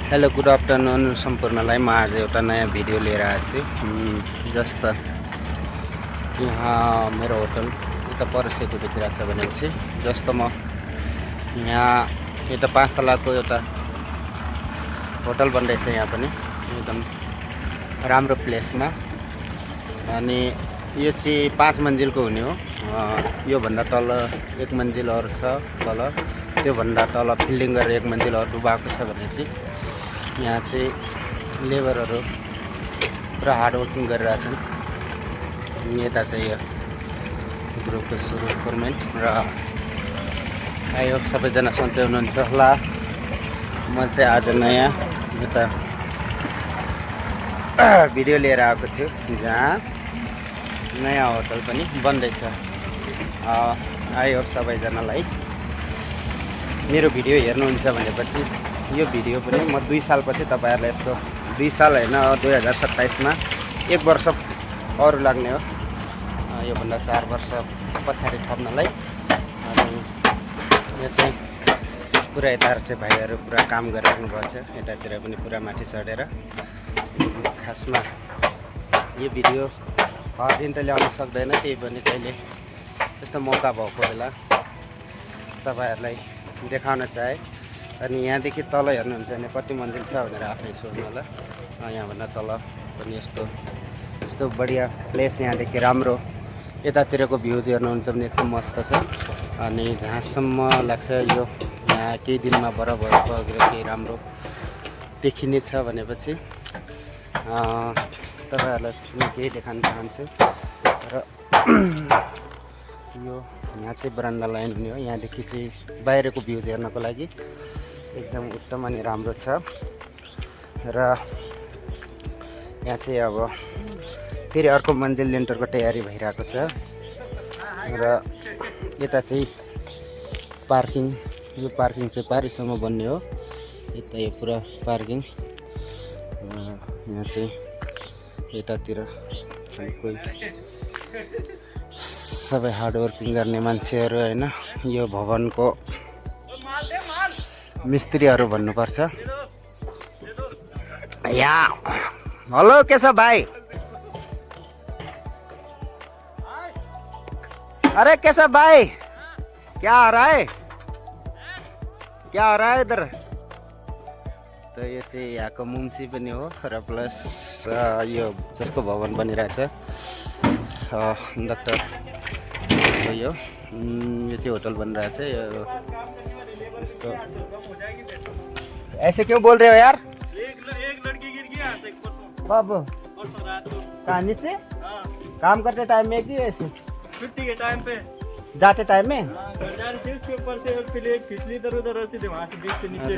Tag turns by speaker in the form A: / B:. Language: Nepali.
A: Hello good afternoon सम्पूर्णलाई। म आज एउटा नयाँ भिडियो लिएर आएको छु। जस्तो यहाँ मेरो होटल उता परसेको देखिरहेको छ भनेपछि जस्तो म यहाँ एउटा 5 तलाको एउटा होटल बन्दैछ। यहाँ पनि एकदम राम्रो प्लेसमा, अनि यो चाहिँ 5 मन्जिलको हुने हो। यो भन्दा तल 1 मन्जिल अरू छ तल, त्यो भन्दा तल बिल्डिङ गरेर 1 मन्जिल अरू डुबाएको छ भनेपछि यहाँ चाहिँ लेबरहरू पुरा हार्डवर्किङ गरिरहेछन्। यता चाहिँ यो ग्रुपको सुरु फोरमेन र आई होप सबैजना सन्चै हुनुहुन्छ होला। म चाहिँ आज नयाँ यता भिडियो लिएर आएको छु जहाँ नयाँ होटल पनि बन्दैछ। आई होप सबैजनालाई मेरो भिडियो हेर्नुहुन्छ भनेपछि यो भिडियो पनि म 2 सालपछि तपाईहरुलाई यसको 2 साल हैन 2027 मा 1 वर्ष अरु लाग्ने हो। यो भन्दा 4 वर्ष पछाडी थप्नलाई। अनि यो चाहिँ पुरा यताहरु चाहिँ भाइहरु पुरा काम गरिराख्नु भएको छ। यतातिर पनि पुरा माथि चढेर। खासमा यो भिडियो हर दिन त ल्याउन सक्दैन, त्यही पनि कहिले त्यस्तो मौका भएको बेला तपाईहरुलाई देखाउन चाहे। अनि यहाँदेखि तल हेर्नुहुन्छ भने कति मन्जिल छ भनेर आफै सोच्नु होला। यहाँभन्दा तल पनि यस्तो बढिया प्लेस, यहाँदेखि राम्रो यतातिरको भ्यूज हेर्नुहुन्छ भने एकदम मस्त छ। अनि जहाँसम्म लाग्छ यो यहाँ केही दिनमा बराबर केही राम्रो देखिने छ भनेपछि तपाईहरुलाई केही देखाउन चाहन्छु। र यो यहाँ चाहिँ बरान्डा लाइन हुने हो। यहाँदेखि चाहिँ बाहिरको भ्यूज हेर्नको लागि एकदम उत्तम अनि राम्रो छ। र यहाँ चाहिँ अब फेरि अर्को मन्जिल लेन्टरको तयारी भइरहेको छ। र यता चाहिँ पार्किङ, यो पार्किङ चाहिँ पारिसम्म बन्ने हो। यता यो पुरा पार्किङ। यहाँ चाहिँ यतातिर कोही सबै हार्डवर्किङ गर्ने मान्छेहरू हैन, यो भवनको मिस्त्रीहरू भन्नुपर्छ। यहाँ हेलो कैसा भाई, अरे कैसा भाई, क्या हो रहा है, क्या हो रहा है इधर। तो यो चाहिँ यहाँको मुम्सी पनि हो र प्लस यो जसको भवन बनिरहेछ डाक्टर यो चाहिँ होटल बनिरहेछ। यो इसको ऐसे क्यों बोल रहे हो यार। एक लड़की गिर गया बाबू कहाँ नीचे। काम करते टाइम में कि ऐसे छुट्टी के टाइम पे जाते टाइम में। उसके ऊपर से फिर एक फिसली इधर उधर वहां से बीच से नीचे।